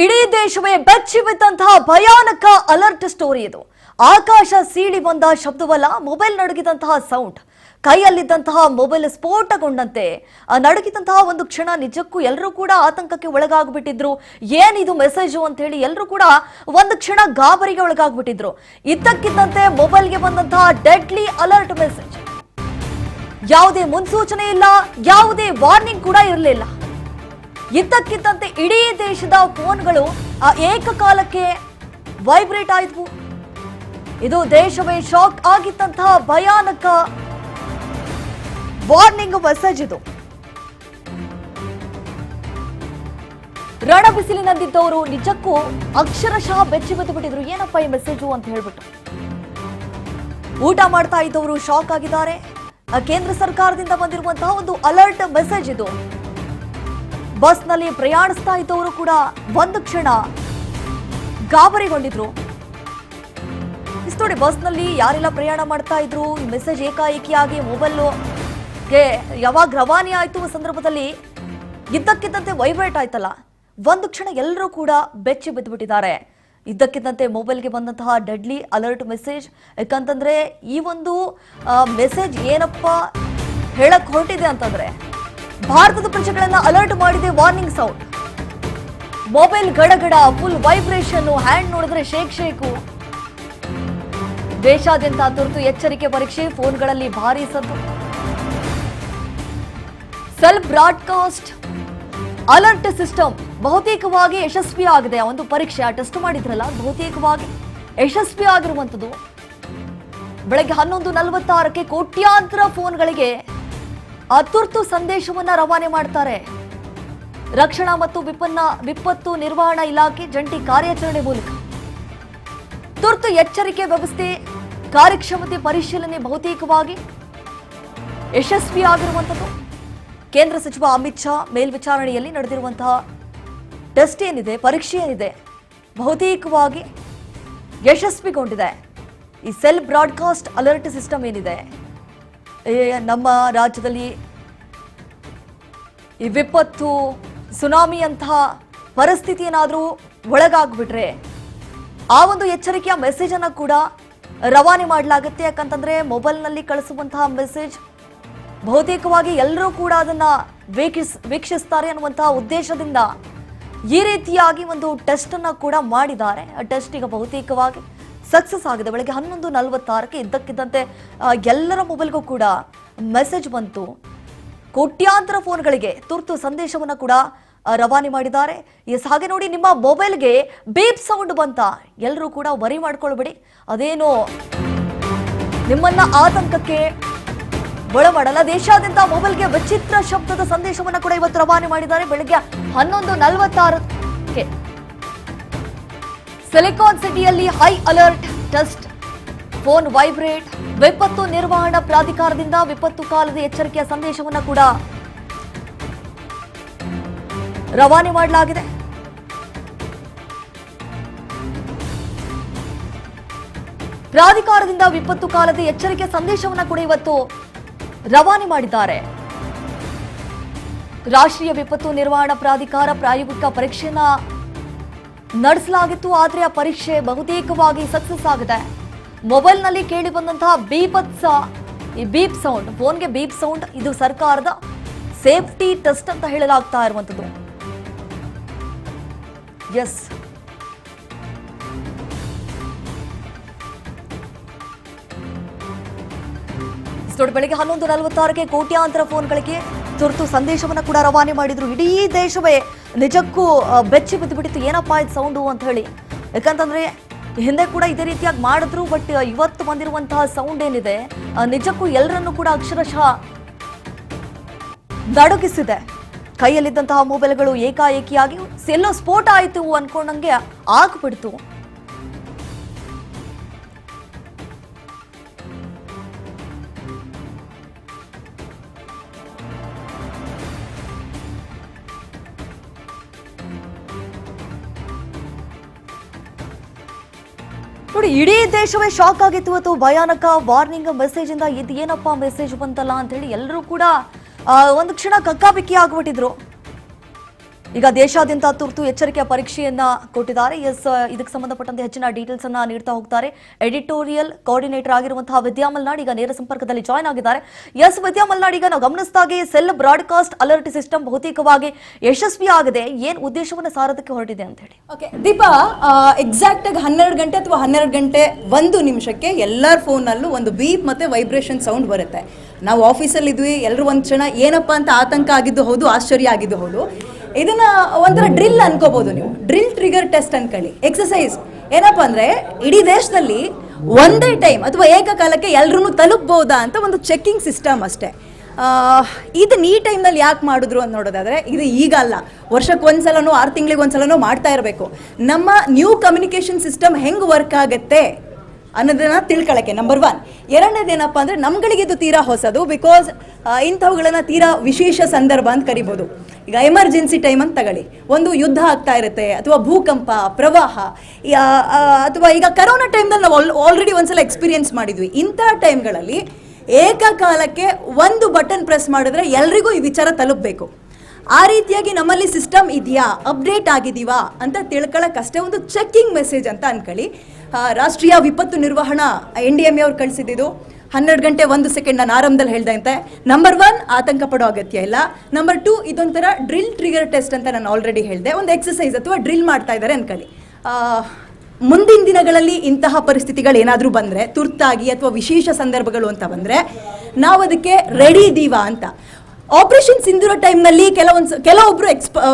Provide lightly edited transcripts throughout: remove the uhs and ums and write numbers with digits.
ಇಡೀ ದೇಶವೇ ಬೆಚ್ಚಿ ಬಿದ್ದಂತಹ ಭಯಾನಕ ಅಲರ್ಟ್ ಸ್ಟೋರಿ ಇದು. ಆಕಾಶ ಸೀಳಿ ಬಂದ ಶಬ್ದವಲ್ಲ, ಮೊಬೈಲ್ ನಡುಗಿದಂತಹ ಸೌಂಡ್. ಕೈಯಲ್ಲಿದ್ದಂತಹ ಮೊಬೈಲ್ ಸ್ಫೋಟಗೊಂಡಂತೆ ನಡುಗಿದಂತಹ ಒಂದು ಕ್ಷಣ ನಿಜಕ್ಕೂ ಎಲ್ಲರೂ ಕೂಡ ಆತಂಕಕ್ಕೆ ಒಳಗಾಗ್ಬಿಟ್ಟಿದ್ರು. ಏನಿದು ಮೆಸೇಜು ಅಂತ ಹೇಳಿ ಎಲ್ಲರೂ ಕೂಡ ಒಂದು ಕ್ಷಣ ಗಾಬರಿಗೆ ಒಳಗಾಗ್ಬಿಟ್ಟಿದ್ರು. ಇದ್ದಕ್ಕಿದ್ದಂತೆ ಮೊಬೈಲ್ಗೆ ಬಂದಂತಹ ಡೆಡ್ಲಿ ಅಲರ್ಟ್ ಮೆಸೇಜ್. ಯಾವುದೇ ಮುನ್ಸೂಚನೆ ಇಲ್ಲ, ಯಾವುದೇ ವಾರ್ನಿಂಗ್ ಕೂಡ ಇರಲಿಲ್ಲ. ಇದ್ದಕ್ಕಿದ್ದಂತೆ ಇಡೀ ದೇಶದ ಫೋನ್ಗಳು ಏಕಕಾಲಕ್ಕೆ ವೈಬ್ರೇಟ್ ಆಯಿತು. ಇದು ದೇಶವೇ ಶಾಕ್ ಆಗಿದ್ದಂತಹ ಭಯಾನಕ ವಾರ್ನಿಂಗ್ ಮೆಸೇಜ್ ಇದು. ರಣ ಬಿಸಿಲಿನಲ್ಲಿದ್ದವರು ನಿಜಕ್ಕೂ ಅಕ್ಷರಶಃ ಬೆಚ್ಚಿ ಬಿದ್ದು ಬಿಟ್ಟಿದ್ರು. ಏನಪ್ಪ ಈ ಮೆಸೇಜು ಅಂತ ಹೇಳ್ಬಿಟ್ಟು ಊಟ ಮಾಡ್ತಾ ಇದ್ದವರು ಶಾಕ್ ಆಗಿದ್ದಾರೆ. ಕೇಂದ್ರ ಸರ್ಕಾರದಿಂದ ಬಂದಿರುವಂತಹ ಒಂದು ಅಲರ್ಟ್ ಮೆಸೇಜ್ ಇದು. ಬಸ್ನಲ್ಲಿ ಪ್ರಯಾಣಿಸ್ತಾ ಇದ್ದವರು ಕೂಡ ಒಂದು ಕ್ಷಣ ಗಾಬರಿಗೊಂಡಿದ್ರು. ನೋಡಿ, ಬಸ್ನಲ್ಲಿ ಯಾರೆಲ್ಲ ಪ್ರಯಾಣ ಮಾಡ್ತಾ ಇದ್ರು, ಈ ಮೆಸೇಜ್ ಏಕಾಏಕಿಯಾಗಿ ಮೊಬೈಲ್ಗೆ ಯಾವಾಗ ರವಾನೆ ಆಯ್ತು ಸಂದರ್ಭದಲ್ಲಿ ಇದ್ದಕ್ಕಿದ್ದಂತೆ ವೈಬ್ರೇಟ್ ಆಯ್ತಲ್ಲ, ಒಂದು ಕ್ಷಣ ಎಲ್ಲರೂ ಕೂಡ ಬೆಚ್ಚಿ ಬಿದ್ದುಬಿಟ್ಟಿದ್ದಾರೆ. ಇದ್ದಕ್ಕಿದ್ದಂತೆ ಮೊಬೈಲ್ಗೆ ಬಂದಂತಹ ಡೆಡ್ಲಿ ಅಲರ್ಟ್ ಮೆಸೇಜ್. ಯಾಕಂತಂದ್ರೆ ಈ ಒಂದು ಮೆಸೇಜ್ ಏನಪ್ಪ ಹೇಳಕ್ ಹೊರಟಿದೆ ಅಂತಂದ್ರೆ, ಭಾರತದ ಪ್ರಜೆಗಳನ್ನ ಅಲರ್ಟ್ ಮಾಡಿದೆ ವಾರ್ನಿಂಗ್ ಸೌಂಡ್. ಮೊಬೈಲ್ ಗಡಗಡ, ಫುಲ್ ವೈಬ್ರೇಷನ್, ಹ್ಯಾಂಡ್ ನೋಡಿದ್ರೆ ಶೇಕು. ದೇಶಾದ್ಯಂತ ತುರ್ತು ಎಚ್ಚರಿಕೆ ಪರೀಕ್ಷೆ, ಫೋನ್ಗಳಲ್ಲಿ ಭಾರೀ ಸದ್ದು. ಸೆಲ್ಫ್ ಬ್ರಾಡ್ಕಾಸ್ಟ್ ಅಲರ್ಟ್ ಸಿಸ್ಟಮ್ ಬಹುತೇಕವಾಗಿ ಯಶಸ್ವಿ ಆಗಿದೆ. ಒಂದು ಪರೀಕ್ಷೆ ಟೆಸ್ಟ್ ಮಾಡಿದ್ರಲ್ಲ, ಬಹುತೇಕವಾಗಿ ಯಶಸ್ವಿ ಆಗಿರುವಂಥದ್ದು. ಬೆಳಗ್ಗೆ 11:46ಕ್ಕೆ ಕೋಟ್ಯಾಂತರ ಫೋನ್ಗಳಿಗೆ ತುರ್ತು ಸಂದೇಶವನ್ನ ರವಾನೆ ಮಾಡ್ತಾರೆ. ರಕ್ಷಣಾ ಮತ್ತು ವಿಪತ್ತು ನಿರ್ವಹಣಾ ಇಲಾಖೆ ಜಂಟಿ ಕಾರ್ಯಾಚರಣೆ ಮೂಲಕ ತುರ್ತು ಎಚ್ಚರಿಕೆ ವ್ಯವಸ್ಥೆ ಕಾರ್ಯಕ್ಷಮತೆ ಪರಿಶೀಲನೆ ಬಹುತೇಕವಾಗಿ ಯಶಸ್ವಿಯಾಗಿರುವಂಥದ್ದು. ಕೇಂದ್ರ ಸಚಿವ ಅಮಿತ್ ಶಾ ಮೇಲ್ವಿಚಾರಣೆಯಲ್ಲಿ ನಡೆದಿರುವಂತಹ ಟೆಸ್ಟ್ ಏನಿದೆ, ಪರೀಕ್ಷೆ ಏನಿದೆ, ಬಹುತೇಕವಾಗಿ ಯಶಸ್ವಿಗೊಂಡಿದೆ. ಈ ಸೆಲ್ಫ್ ಬ್ರಾಡ್ಕಾಸ್ಟ್ ಅಲರ್ಟ್ ಸಿಸ್ಟಮ್ ಏನಿದೆ, ನಮ್ಮ ರಾಜ್ಯದಲ್ಲಿ ಈ ವಿಪತ್ತು, ಸುನಾಮಿ ಅಂತಹ ಪರಿಸ್ಥಿತಿ ಏನಾದರೂ ಒಳಗಾಗ್ಬಿಟ್ರೆ ಆ ಒಂದು ಎಚ್ಚರಿಕೆಯ ಮೆಸೇಜ್ ಅನ್ನು ಕೂಡ ರವಾನೆ ಮಾಡಲಾಗುತ್ತೆ. ಯಾಕಂತಂದ್ರೆ ಮೊಬೈಲ್ನಲ್ಲಿ ಕಳಿಸುವಂತಹ ಮೆಸೇಜ್ ಬಹುತೇಕವಾಗಿ ಎಲ್ಲರೂ ಕೂಡ ಅದನ್ನ ವೀಕ್ಷಿಸ್ತಾರೆ ಅನ್ನುವಂತಹ ಉದ್ದೇಶದಿಂದ ಈ ರೀತಿಯಾಗಿ ಒಂದು ಟೆಸ್ಟ್ ಅನ್ನ ಕೂಡ ಮಾಡಿದ್ದಾರೆ. ಆ ಟೆಸ್ಟ್ ಈಗ ಬಹುತೇಕವಾಗಿ ಸಕ್ಸಸ್ ಆಗಿದೆ. ಬೆಳಗ್ಗೆ 11:46ಕ್ಕೆ ಇದ್ದಕ್ಕಿದ್ದಂತೆ ಎಲ್ಲರ ಮೊಬೈಲ್ಗೂ ಕೂಡ ಮೆಸೇಜ್ ಬಂತು. ಕೋಟ್ಯಾಂತರ ಫೋನ್ಗಳಿಗೆ ತುರ್ತು ಸಂದೇಶವನ್ನು ಕೂಡ ರವಾನೆ ಮಾಡಿದ್ದಾರೆ. ಹಾಗೆ ನೋಡಿ, ನಿಮ್ಮ ಮೊಬೈಲ್ಗೆ ಬೀಪ್ ಸೌಂಡ್ ಬಂತ, ಎಲ್ಲರೂ ಕೂಡ ವರಿ ಮಾಡ್ಕೊಳ್ಬೇಡಿ. ಅದೇನೋ ನಿಮ್ಮನ್ನ ಆತಂಕಕ್ಕೆ ಒಳಮಾಡಲ್ಲ. ದೇಶಾದ್ಯಂತ ಮೊಬೈಲ್ಗೆ ವಿಚಿತ್ರ ಶಬ್ದದ ಸಂದೇಶವನ್ನು ಕೂಡ ಇವತ್ತು ರವಾನೆ ಮಾಡಿದ್ದಾರೆ. ಬೆಳಗ್ಗೆ 11:46ಕ್ಕೆ ಸಿಲಿಕಾನ್ ಸಿಟಿಯಲ್ಲಿ high alert test, phone vibrate. ವಿಪತ್ತು ನಿರ್ವಹಣಾ ಪ್ರಾಧಿಕಾರದಿಂದ ವಿಪತ್ತು ಕಾಲದ ಎಚ್ಚರಿಕೆಯ ಸಂದೇಶವನ್ನು ಕೂಡ ರವಾನೆ ಮಾಡಲಾಗಿದೆ. ಪ್ರಾಧಿಕಾರದಿಂದ ವಿಪತ್ತು ಕಾಲದ ಎಚ್ಚರಿಕೆ ಸಂದೇಶವನ್ನು ಕೂಡ ಇವತ್ತು ರವಾನೆ ಮಾಡಿದ್ದಾರೆ. ರಾಷ್ಟ್ರೀಯ ವಿಪತ್ತು ನಿರ್ವಹಣಾ ಪ್ರಾಧಿಕಾರ ಪ್ರಾಯೋಗಿಕ ಪರೀಕ್ಷೆಯನ್ನ ನಡೆಸಲಾಗಿತ್ತು. ಆದರೆ ಆ ಪರೀಕ್ಷೆ ಬಹುತೇಕವಾಗಿ ಸಕ್ಸಸ್ ಆಗಿದೆ. ಮೊಬೈಲ್ನಲ್ಲಿ ಕೇಳಿ ಬಂದಂತಹ ಬೀಪ್ ಸೌಂಡ್, ಫೋನ್ಗೆ ಬೀಪ್ ಸೌಂಡ್, ಇದು ಸರ್ಕಾರದ ಸೇಫ್ಟಿ ಟೆಸ್ಟ್ ಅಂತ ಹೇಳಲಾಗ್ತಾ ಇರುವಂತದ್ದು. ಎಸ್, ಬೆಳಗ್ಗೆ 11:46ಕ್ಕೆ ಕೋಟ್ಯಾಂತರ ಫೋನ್ಗಳಿಗೆ ತುರ್ತು ಸಂದೇಶವನ್ನು ಕೂಡ ರವಾನೆ ಮಾಡಿದ್ರು. ಇಡೀ ದೇಶವೇ ನಿಜಕ್ಕೂ ಬೆಚ್ಚಿ ಬಿದ್ದುಬಿಟ್ಟಿತ್ತು. ಏನಪ್ಪಾ ಇದು ಸೌಂಡು ಅಂತ ಹೇಳಿ. ಯಾಕಂತಂದ್ರೆ ಹಿಂದೆ ಕೂಡ ಇದೇ ರೀತಿಯಾಗಿ ಮಾಡಿದ್ರು. ಬಟ್ ಇವತ್ತು ಬಂದಿರುವಂತಹ ಸೌಂಡ್ ಏನಿದೆ ನಿಜಕ್ಕೂ ಎಲ್ಲರನ್ನೂ ಕೂಡ ಅಕ್ಷರಶಃ ನಡುಗಿಸಿದೆ. ಕೈಯಲ್ಲಿದ್ದಂತಹ ಮೊಬೈಲ್ಗಳು ಏಕಾಏಕಿಯಾಗಿ ಎಲ್ಲೋ ಸ್ಫೋಟ ಆಯಿತು ಅನ್ಕೊಂಡಂಗೆ ಆಗ್ಬಿಡ್ತು. ನೋಡಿ, ಇಡೀ ದೇಶವೇ ಶಾಕ್ ಆಗಿತ್ತು ಇವತ್ತು ಭಯಾನಕ ವಾರ್ನಿಂಗ್ ಮೆಸೇಜ್ ಇಂದ. ಇದು ಏನಪ್ಪಾ ಮೆಸೇಜ್ ಬಂತಲ್ಲ ಅಂತ ಹೇಳಿ ಎಲ್ಲರೂ ಕೂಡ ಒಂದು ಕ್ಷಣ ಕಕ್ಕಾಬಿಕ್ಕಿ ಆಗ್ಬಿಟ್ಟಿದ್ರು. ಈಗ ದೇಶಾದ್ಯಂತ ತುರ್ತು ಎಚ್ಚರಿಕೆಯ ಪರೀಕ್ಷೆಯನ್ನ ಕೊಟ್ಟಿದ್ದಾರೆ. ಇದಕ್ಕೆ ಸಂಬಂಧಪಟ್ಟಂತೆ ಹೆಚ್ಚಿನ ಡೀಟೇಲ್ಸ್ ಅನ್ನ ನೀಡ್ತಾ ಹೋಗ್ತಾರೆ ಎಡಿಟೋರಿಯಲ್ ಕೋಆರ್ಡಿನೇಟರ್ ಆಗಿರುವಂತಹ ವಿದ್ಯಾ ಮಲ್ನಾಡ್ ಈಗ ನೇರ ಸಂಪರ್ಕದಲ್ಲಿ ಜಾಯ್ನ್ ಆಗಿದ್ದಾರೆ. ವಿದ್ಯಾ ಮಲ್ನಾಡ್, ಈಗ ನಾವು ಗಮನಿಸಿದಾಗೆ ಸೆಲ್ ಬ್ರಾಡ್ಕಾಸ್ಟ್ ಅಲರ್ಟ್ ಸಿಸ್ಟಮ್ ಬಹುತೇಕವಾಗಿ ಯಶಸ್ವಿಯಾಗಿದೆ. ಏನ್ ಉದ್ದೇಶವನ್ನು ಸಾರೋದಕ್ಕೆ ಹೊರಟಿದೆ ಅಂತ ಹೇಳಿ? ಓಕೆ ದೀಪಾ, ಎಕ್ಸಾಕ್ಟ್ ಆಗಿ 12 ಗಂಟೆ ಅಥವಾ 12 ಗಂಟೆ 1 ನಿಮಿಷಕ್ಕೆ ಎಲ್ಲರ ಫೋನಲ್ಲೂ ಒಂದು ಬೀಪ್ ಮತ್ತೆ ವೈಬ್ರೇಷನ್ ಸೌಂಡ್ ಬರುತ್ತೆ. ನಾವು ಆಫೀಸಲ್ಲಿ ಇದ್ವಿ, ಎಲ್ಲರೂ ಒಂದು ಕ್ಷಣ ಏನಪ್ಪ ಅಂತ ಆತಂಕ ಆಗಿದ್ದು ಹೌದು, ಆಶ್ಚರ್ಯ ಆಗಿದ್ದು ಹೌದು. ಇದನ್ನ ಒಂಥರ ಡ್ರಿಲ್ ಅನ್ಕೋಬಹುದು ನೀವು, ಡ್ರಿಲ್ ಟ್ರಿಗರ್ ಟೆಸ್ಟ್ ಅನ್ಕೊಳ್ಳಿ, ಎಕ್ಸಸೈಸ್. ಏನಪ್ಪ ಅಂದ್ರೆ ಇಡೀ ದೇಶದಲ್ಲಿ ಒಂದೇ ಟೈಮ್ ಅಥವಾ ಏಕಕಾಲಕ್ಕೆ ಎಲ್ಲರೂ ತಲುಪಬಹುದಾ ಅಂತ ಒಂದು ಚೆಕಿಂಗ್ ಸಿಸ್ಟಮ್ ಅಷ್ಟೇ. ಇದನ್ನ ಈ ಟೈಮ್ನಲ್ಲಿ ಯಾಕೆ ಮಾಡಿದ್ರು ಅಂತ ನೋಡೋದಾದ್ರೆ, ಇದು ಈಗ ಅಲ್ಲ, ವರ್ಷಕ್ಕೆ ಒಂದ್ಸಲನೋ 6 ತಿಂಗಳಿಗೆ ಒಂದ್ಸಲನೋ ಮಾಡ್ತಾ ಇರಬೇಕು. ನಮ್ಮ ನ್ಯೂ ಕಮ್ಯುನಿಕೇಶನ್ ಸಿಸ್ಟಮ್ ಹೆಂಗೆ ವರ್ಕ್ ಆಗುತ್ತೆ ಅನ್ನೋದನ್ನ ತಿಳ್ಕೊಳ್ಳೋಕ್ಕೆ ನಂಬರ್ 1. ಎರಡನೇದೇನಪ್ಪ ಅಂದರೆ ನಮ್ಗಳಿಗೆ ಇದು ತೀರಾ ಹೊಸದು, ಬಿಕಾಸ್ ಇಂಥವುಗಳನ್ನ ತೀರಾ ವಿಶೇಷ ಸಂದರ್ಭ ಅಂತ ಕರಿಬೋದು. ಈಗ ಎಮರ್ಜೆನ್ಸಿ ಟೈಮ್ ಅಂತ ತಗೊಳ್ಳಿ, ಒಂದು ಯುದ್ಧ ಆಗ್ತಾ ಇರುತ್ತೆ ಅಥವಾ ಭೂಕಂಪ, ಪ್ರವಾಹ, ಅಥವಾ ಈಗ ಕರೋನಾ ಟೈಮ್ನಲ್ಲಿ ನಾವು ಆಲ್ರೆಡಿ ಒಂದ್ಸಲ ಎಕ್ಸ್ಪೀರಿಯನ್ಸ್ ಮಾಡಿದ್ವಿ. ಇಂಥ ಟೈಮ್ಗಳಲ್ಲಿ ಏಕಕಾಲಕ್ಕೆ ಒಂದು ಬಟನ್ ಪ್ರೆಸ್ ಮಾಡಿದ್ರೆ ಎಲ್ರಿಗೂ ಈ ವಿಚಾರ ತಲುಪಬೇಕು. ಆ ರೀತಿಯಾಗಿ ನಮ್ಮಲ್ಲಿ ಸಿಸ್ಟಮ್ ಇದೆಯಾ, ಅಪ್ಡೇಟ್ ಆಗಿದೀವಾ ಅಂತ ತಿಳ್ಕೊಳ್ಳೋಕ್ಕಷ್ಟೇ ಒಂದು ಚೆಕ್ಕಿಂಗ್ ಮೆಸೇಜ್ ಅಂತ ಅನ್ಕೊಳ್ಳಿ. ರಾಷ್ಟ್ರೀಯ ವಿಪತ್ತು ನಿರ್ವಹಣಾ NDMA ಅವ್ರು ಕಳಿಸಿದ್ದು 12 ಗಂಟೆ 1 ಸೆಕೆಂಡ್ ನಾನು ಆರಂಭದಲ್ಲಿ ಹೇಳ್ದಂತೆ. ನಂಬರ್ 1, ಆತಂಕ ಪಡೋ ಅಗತ್ಯ ಇಲ್ಲ. ನಂಬರ್ 2, ಇದೊಂಥರ ಡ್ರಿಲ್ ಟ್ರಿಗರ್ ಟೆಸ್ಟ್ ಅಂತ ನಾನು ಆಲ್ರೆಡಿ ಹೇಳಿದೆ, ಒಂದು ಎಕ್ಸಸೈಸ್ ಅಥವಾ ಡ್ರಿಲ್ ಮಾಡ್ತಾ ಇದ್ದಾರೆ ಅನ್ಕೊಳ್ಳಿ. ಮುಂದಿನ ದಿನಗಳಲ್ಲಿ ಇಂತಹ ಪರಿಸ್ಥಿತಿಗಳು ಏನಾದರೂ ಬಂದರೆ, ತುರ್ತಾಗಿ ಅಥವಾ ವಿಶೇಷ ಸಂದರ್ಭಗಳು ಅಂತ ಬಂದರೆ ನಾವು ಅದಕ್ಕೆ ರೆಡಿ ಇದ್ದೀವಾ ಅಂತ. ಆಪರೇಷನ್ ಸಿಂಧೂರ ಟೈಮ್ನಲ್ಲಿ ಕೆಲವೊಬ್ಬರು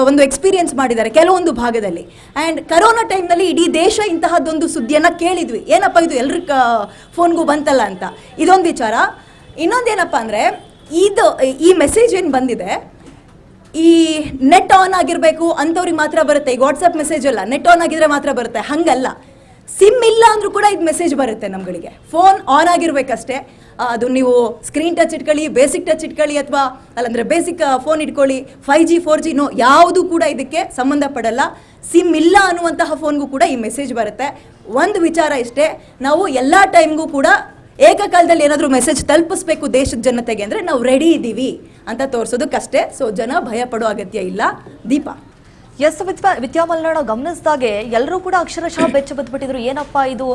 ಒಂದು ಎಕ್ಸ್ಪೀರಿಯನ್ಸ್ ಮಾಡಿದ್ದಾರೆ ಕೆಲವೊಂದು ಭಾಗದಲ್ಲಿ. ಆ್ಯಂಡ್ ಕರೋನಾ ಟೈಮ್ನಲ್ಲಿ ಇಡೀ ದೇಶ ಇಂತಹದ್ದೊಂದು ಸುದ್ದಿಯನ್ನು ಕೇಳಿದ್ವಿ, ಏನಪ್ಪ ಇದು ಎಲ್ರ ಫೋನ್ಗೂ ಬಂತಲ್ಲ ಅಂತ. ಇದೊಂದು ವಿಚಾರ. ಇನ್ನೊಂದೇನಪ್ಪ ಅಂದರೆ, ಈ ಮೆಸೇಜ್ ಏನು ಬಂದಿದೆ, ಈ ನೆಟ್ ಆನ್ ಆಗಿರಬೇಕು ಅಂಥವ್ರಿಗೆ ಮಾತ್ರ ಬರುತ್ತೆ. ಈಗ ವಾಟ್ಸಪ್ ಮೆಸೇಜ್ ಅಲ್ಲ, ನೆಟ್ ಆನ್ ಆಗಿದ್ರೆ ಮಾತ್ರ ಬರುತ್ತೆ, ಹಂಗಲ್ಲ. ಸಿಮ್ ಇಲ್ಲ ಅಂದ್ರೂ ಕೂಡ ಇದು ಮೆಸೇಜ್ ಬರುತ್ತೆ ನಮ್ಗಳಿಗೆ. Phone on ಆಗಿರ್ಬೇಕಷ್ಟೇ. ಅದು ನೀವು ಸ್ಕ್ರೀನ್ ಟಚ್ ಇಟ್ಕೊಳ್ಳಿ, ಬೇಸಿಕ್ ಟಚ್ ಇಟ್ಕೊಳ್ಳಿ, ಅಥವಾ ಅಲ್ಲಂದ್ರೆ ಬೇಸಿಕ್ ಫೋನ್ ಇಟ್ಕೊಳ್ಳಿ, 5G 4G ಯಾವುದು ಕೂಡ ಇದಕ್ಕೆ ಸಂಬಂಧಪಡಲ್ಲ. ಸಿಮ್ ಇಲ್ಲ ಅನ್ನುವಂತಹ ಫೋನ್ಗೂ ಕೂಡ ಈ ಮೆಸೇಜ್ ಬರುತ್ತೆ. ಒಂದು ವಿಚಾರ ಇಷ್ಟೇ, ನಾವು ಎಲ್ಲ ಟೈಮ್ಗೂ ಕೂಡ ಏಕಕಾಲದಲ್ಲಿ ಏನಾದರೂ ಮೆಸೇಜ್ ತಲುಪಿಸ್ಬೇಕು ದೇಶದ ಜನತೆಗೆ ಅಂದರೆ ನಾವು ರೆಡಿ ಇದ್ದೀವಿ ಅಂತ ತೋರಿಸೋದಕ್ಕಷ್ಟೇ. ಸೊ ಜನ ಭಯ ಪಡೋ ಅಗತ್ಯ ಇಲ್ಲ. ದೀಪಾ, ವಿದ್ಯಾ ಮಲ್ನಾಡ್, ಗಮನಿಸಿದಾಗೆ ಎಲ್ಲರೂ ಕೂಡ ಅಕ್ಷರಶಃ ಬೆಚ್ಚ ಬಿದ್ದುಬಿಟ್ಟಿದ್ರು. ಏನಪ್ಪ ಇದು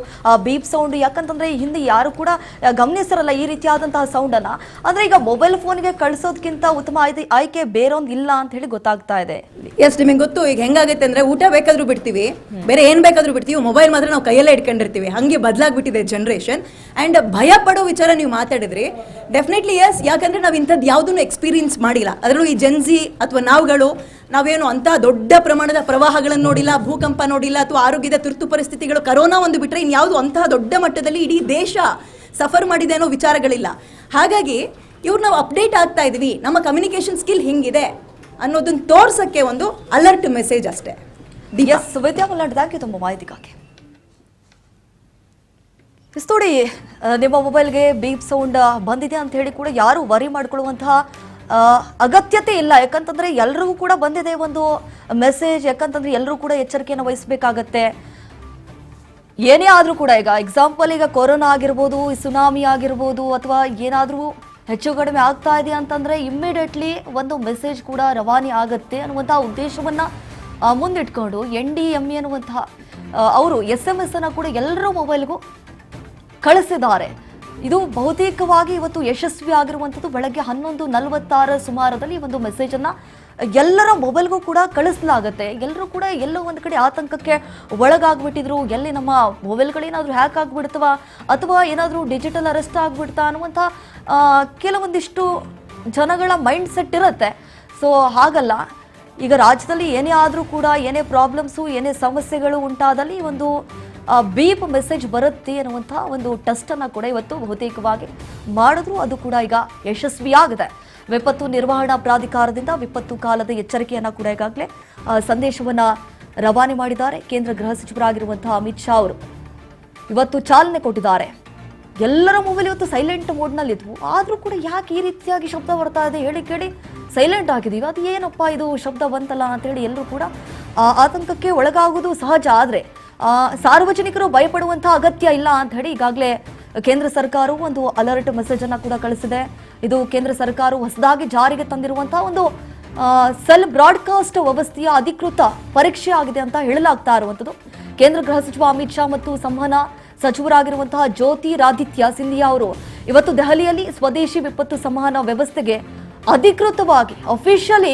ಬೀಪ್ ಸೌಂಡ್, ಯಾಕಂತಂದ್ರೆ ಹಿಂದೆ ಯಾರು ಕೂಡ ಗಮನಿಸಿರಲ್ಲ ಈ ರೀತಿಯಾದಂತಹ ಸೌಂಡ್ ಅನ್ನ. ಅಂದ್ರೆ ಈಗ ಮೊಬೈಲ್ ಫೋನ್ಗೆ ಕಳಿಸೋದಕ್ಕಿಂತ ಉತ್ತಮ ಆಯ್ಕೆ ಬೇರೊಂದು ಇಲ್ಲ ಅಂತ ಹೇಳಿ ಗೊತ್ತಾಗ್ತಾ ಇದೆ. ಎಸ್, ನಿಮಗೆ ಗೊತ್ತು ಈಗ ಹೆಂಗಾಗುತ್ತೆ ಅಂದ್ರೆ, ಊಟ ಬೇಕಾದ್ರೂ ಬಿಡ್ತೀವಿ, ಬೇರೆ ಏನ್ ಬೇಕಾದ್ರೂ ಬಿಡ್ತೀವಿ, ಮೊಬೈಲ್ ಮಾತ್ರ ನಾವು ಕೈಯಲ್ಲೇ ಇಟ್ಕೊಂಡಿರ್ತೀವಿ. ಹಂಗೆ ಬದಲಾಗ್ಬಿಟ್ಟಿದೆ ಜನರೇಷನ್. ಅಂಡ್ ಭಯ ಪಡೋ ವಿಚಾರ ನೀವು ಮಾತಾಡಿದ್ರಿ, ಡೆಫಿನೆಟ್ಲಿ ಎಸ್. ಯಾಕಂದ್ರೆ ನಾವು ಇಂಥದ್ದು ಯಾವುದನ್ನು ಎಕ್ಸ್ಪೀರಿಯನ್ಸ್ ಮಾಡಿಲ್ಲ. ಅದರಲ್ಲೂ ಈ ಜೆನ್ಸಿ ಅಥವಾ ನಾವೇನು ಅಂತ ದೊಡ್ಡ ಪ್ರಮಾಣದ ಪ್ರವಾಹಗಳನ್ನು ನೋಡಿಲ್ಲ, ಭೂಕಂಪ ನೋಡಿಲ್ಲ, ಅಥವಾ ಆರೋಗ್ಯದ ತುರ್ತು ಪರಿಸ್ಥಿತಿಗಳು, ಕರೋನಾ ಒಂದು ಬಿಟ್ಟರೆ ಇನ್ಯಾವುದು ಅಂತಹ ದೊಡ್ಡ ಮಟ್ಟದಲ್ಲಿ ಇಡೀ ದೇಶ ಸಫರ್ ಮಾಡಿದೆ ಅನ್ನೋ ವಿಚಾರಗಳಿಲ್ಲ. ಹಾಗಾಗಿ ಇವ್ರು ನಾವು ಅಪ್ಡೇಟ್ ಆಗ್ತಾ ಇದೀವಿ, ನಮ್ಮ ಕಮ್ಯುನಿಕೇಶನ್ ಸ್ಕಿಲ್ ಹಿಂಗಿದೆ ಅನ್ನೋದನ್ನ ತೋರ್ಸಕ್ಕೆ ಒಂದು ಅಲರ್ಟ್ ಮೆಸೇಜ್ ಅಷ್ಟೇ. ವಿದ್ಯಾ ಮಲ್ನಾಡ್, ಥ್ಯಾಂಕ್ ಯು ತುಂಬ ಮಾಹಿತಿಗಾಗಿ. ನೋಡಿ, ನಿಮ್ಮ ಮೊಬೈಲ್ಗೆ ಬೀಪ್ ಸೌಂಡ್ ಬಂದಿದೆ ಅಂತ ಹೇಳಿ ಕೂಡ ಯಾರು ವರಿ ಮಾಡ್ಕೊಳ್ಳುವಂತಹ ಅಗತ್ಯತೆ ಇಲ್ಲ. ಯಾಕಂತಂದ್ರೆ ಎಲ್ರಿಗೂ ಕೂಡ ಬಂದಿದೆ ಒಂದು ಮೆಸೇಜ್. ಯಾಕಂತಂದ್ರೆ ಎಲ್ಲರೂ ಕೂಡ ಎಚ್ಚರಿಕೆಯನ್ನು ವಹಿಸಬೇಕಾಗತ್ತೆ. ಏನೇ ಆದ್ರೂ ಕೂಡ, ಈಗ ಎಕ್ಸಾಂಪಲ್, ಈಗ ಕೊರೋನಾ ಆಗಿರ್ಬೋದು, ಸುನಾಮಿ ಆಗಿರ್ಬೋದು, ಅಥವಾ ಏನಾದ್ರೂ ಹೆಚ್ಚು ಕಡಿಮೆ ಆಗ್ತಾ ಇದೆ ಅಂತಂದ್ರೆ ಇಮ್ಮಿಡಿಯೇಟ್ಲಿ ಒಂದು ಮೆಸೇಜ್ ಕೂಡ ರವಾನೆ ಆಗುತ್ತೆ ಅನ್ನುವಂತಹ ಉದ್ದೇಶವನ್ನ ಮುಂದಿಟ್ಕೊಂಡು NDMA ಅನ್ನುವಂತಹ ಅವರು SMS ಅನ್ನ ಕೂಡ ಎಲ್ಲರ ಮೊಬೈಲ್ಗೂ ಕಳಿಸಿದ್ದಾರೆ. ಇದು ಬಹುತೇಕವಾಗಿ ಇವತ್ತು ಯಶಸ್ವಿ ಆಗಿರುವಂಥದ್ದು. ಬೆಳಗ್ಗೆ 11:46 ಸುಮಾರದಲ್ಲಿ ಒಂದು ಮೆಸೇಜನ್ನು ಎಲ್ಲರ ಮೊಬೈಲ್ಗೂ ಕೂಡ ಕಳಿಸಲಾಗುತ್ತೆ. ಎಲ್ಲರೂ ಕೂಡ ಎಲ್ಲೋ ಒಂದು ಕಡೆ ಆತಂಕಕ್ಕೆ ಒಳಗಾಗ್ಬಿಟ್ಟಿದ್ರು. ಎಲ್ಲಿ ನಮ್ಮ ಮೊಬೈಲ್ಗಳೇನಾದರೂ ಹ್ಯಾಕ್ ಆಗಿಬಿಡ್ತವ ಅಥವಾ ಏನಾದರೂ ಡಿಜಿಟಲ್ ಅರೆಸ್ಟ್ ಆಗಿಬಿಡ್ತಾ ಅನ್ನುವಂಥ ಕೆಲವೊಂದಿಷ್ಟು ಜನಗಳ ಮೈಂಡ್ ಸೆಟ್ ಇರುತ್ತೆ. ಸೊ ಹಾಗಲ್ಲ, ಈಗ ರಾಜ್ಯದಲ್ಲಿ ಏನೇ ಆದರೂ ಕೂಡ, ಏನೇ ಪ್ರಾಬ್ಲಮ್ಸು, ಏನೇ ಸಮಸ್ಯೆಗಳು ಉಂಟಾದಲ್ಲಿ ಒಂದು ಬೀಪ್ ಮೆಸೇಜ್ ಬರುತ್ತೆ ಅನ್ನುವಂಥ ಒಂದು ಟೆಸ್ಟನ್ನು ಕೂಡ ಇವತ್ತು ಬಹುತೇಕವಾಗಿ ಮಾಡಿದ್ರು. ಅದು ಕೂಡ ಈಗ ಯಶಸ್ವಿಯಾಗಿದೆ. ವಿಪತ್ತು ನಿರ್ವಹಣಾ ಪ್ರಾಧಿಕಾರದಿಂದ ವಿಪತ್ತು ಕಾಲದ ಎಚ್ಚರಿಕೆಯನ್ನು ಕೂಡ ಈಗಾಗಲೇ ಸಂದೇಶವನ್ನು ರವಾನೆ ಮಾಡಿದ್ದಾರೆ. ಕೇಂದ್ರ ಗೃಹ ಸಚಿವರಾಗಿರುವಂತಹ ಅಮಿತ್ ಶಾ ಅವರು ಇವತ್ತು ಚಾಲನೆ ಕೊಟ್ಟಿದ್ದಾರೆ. ಎಲ್ಲರ ಮೊಬೈಲ್ ಇವತ್ತು ಸೈಲೆಂಟ್ ಮೋಡ್ನಲ್ಲಿದ್ವು, ಆದರೂ ಕೂಡ ಯಾಕೆ ಈ ರೀತಿಯಾಗಿ ಶಬ್ದ ಬರ್ತಾ ಇದೆ ಹೇಳಿ ಕೇಳಿ ಸೈಲೆಂಟ್ ಆಗಿದ್ದೀವಿ, ಅದು ಏನಪ್ಪ ಇದು ಶಬ್ದ ಬಂತಲ್ಲ ಅಂತೇಳಿ ಎಲ್ಲರೂ ಕೂಡ ಆತಂಕಕ್ಕೆ ಒಳಗಾಗುವುದು ಸಹಜ. ಆದರೆ ಸಾರ್ವಜನಿಕರು ಭಯಪಡುವಂತಹ ಅಗತ್ಯ ಇಲ್ಲ ಅಂತ ಹೇಳಿ ಈಗಾಗಲೇ ಕೇಂದ್ರ ಸರ್ಕಾರವು ಒಂದು ಅಲರ್ಟ್ ಮೆಸೇಜ್ ಅನ್ನು ಕೂಡ ಕಳಿಸಿದೆ. ಇದು ಕೇಂದ್ರ ಸರ್ಕಾರವು ಹೊಸದಾಗಿ ಜಾರಿಗೆ ತಂದಿರುವಂತಹ ಒಂದು ಸೆಲ್ ಬ್ರಾಡ್ಕಾಸ್ಟ್ ವ್ಯವಸ್ಥೆಯ ಅಧಿಕೃತ ಪರೀಕ್ಷೆ ಆಗಿದೆ ಅಂತ ಹೇಳಲಾಗ್ತಾ ಇರುವಂಥದ್ದು. ಕೇಂದ್ರ ಗೃಹ ಸಚಿವ ಅಮಿತ್ ಶಾ ಮತ್ತು ಸಂವಹನ ಸಚಿವರಾಗಿರುವಂತಹ ಜ್ಯೋತಿರಾದಿತ್ಯ ಸಿಂಧಿಯಾ ಅವರು ಇವತ್ತು ದೆಹಲಿಯಲ್ಲಿ ಸ್ವದೇಶಿ ವಿಪತ್ತು ಸಂವಹನ ವ್ಯವಸ್ಥೆಗೆ ಅಧಿಕೃತವಾಗಿ ಅಫಿಷಿಯಲಿ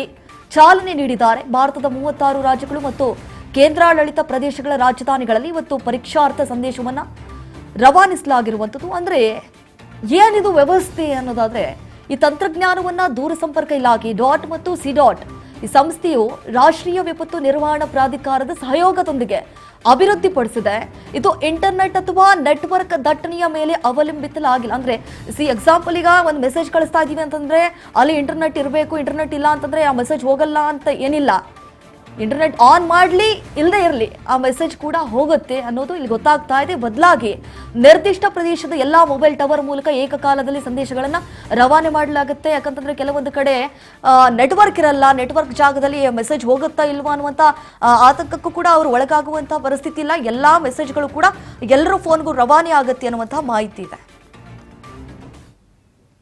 ಚಾಲನೆ ನೀಡಿದ್ದಾರೆ. ಭಾರತದ 36 ರಾಜ್ಯಗಳು ಮತ್ತು ಕೇಂದ್ರಾಡಳಿತ ಪ್ರದೇಶಗಳ ರಾಜಧಾನಿಗಳಲ್ಲಿ ಇವತ್ತು ಪರೀಕ್ಷಾರ್ಥ ಸಂದೇಶವನ್ನ ರವಾನಿಸಲಾಗಿರುವಂಥದ್ದು. ಅಂದ್ರೆ ಏನಿದು ವ್ಯವಸ್ಥೆ ಅನ್ನೋದಾದ್ರೆ, ಈ ತಂತ್ರಜ್ಞಾನವನ್ನ ದೂರಸಂಪರ್ಕ ಇಲಾಖೆ ಡಾಟ್ ಮತ್ತು ಸಿಡಾಟ್ ಈ ಸಂಸ್ಥೆಯು ರಾಷ್ಟ್ರೀಯ ವಿಪತ್ತು ನಿರ್ವಹಣಾ ಪ್ರಾಧಿಕಾರದ ಸಹಯೋಗದೊಂದಿಗೆ ಅಭಿವೃದ್ಧಿಪಡಿಸಿದೆ. ಇದು ಇಂಟರ್ನೆಟ್ ಅಥವಾ ನೆಟ್ವರ್ಕ್ ದಟ್ಟಣೆಯ ಮೇಲೆ ಅವಲಂಬಿತಲಾಗಿಲ್ಲ. ಅಂದ್ರೆ ಎಕ್ಸಾಂಪಲ್, ಈಗ ಒಂದು ಮೆಸೇಜ್ ಕಳಿಸ್ತಾ ಇದೀವಿ ಅಂತಂದ್ರೆ ಅಲ್ಲಿ ಇಂಟರ್ನೆಟ್ ಇರಬೇಕು, ಇಂಟರ್ನೆಟ್ ಇಲ್ಲ ಅಂತಂದ್ರೆ ಆ ಮೆಸೇಜ್ ಹೋಗಲ್ಲ ಅಂತ ಏನಿಲ್ಲ. ಇಂಟರ್ನೆಟ್ ಆನ್ ಮಾಡಲಿ ಇಲ್ಲದೆ ಇರಲಿ ಆ ಮೆಸೇಜ್ ಕೂಡ ಹೋಗುತ್ತೆ ಅನ್ನೋದು ಇಲ್ಲಿ ಗೊತ್ತಾಗ್ತಾ ಇದೆ. ಬದಲಾಗಿ ನಿರ್ದಿಷ್ಟ ಪ್ರದೇಶದ ಎಲ್ಲಾ ಮೊಬೈಲ್ ಟವರ್ ಮೂಲಕ ಏಕಕಾಲದಲ್ಲಿ ಸಂದೇಶಗಳನ್ನ ರವಾನೆ ಮಾಡಲಾಗುತ್ತೆ. ಯಾಕಂತಂದ್ರೆ ಕೆಲವೊಂದು ಕಡೆ ನೆಟ್ವರ್ಕ್ ಇರಲ್ಲ, ನೆಟ್ವರ್ಕ್ ಜಾಗದಲ್ಲಿ ಮೆಸೇಜ್ ಹೋಗುತ್ತಾ ಇಲ್ವಾ ಅನ್ನುವಂಥ ಆತಂಕಕ್ಕೂ ಕೂಡ ಅವರು ಒಳಗಾಗುವಂತಹ ಪರಿಸ್ಥಿತಿ ಇಲ್ಲ. ಎಲ್ಲಾ ಮೆಸೇಜ್ಗಳು ಕೂಡ ಎಲ್ಲರ ಫೋನ್ಗೂ ರವಾನೆ ಆಗುತ್ತೆ ಅನ್ನುವಂತಹ ಮಾಹಿತಿ ಇದೆ.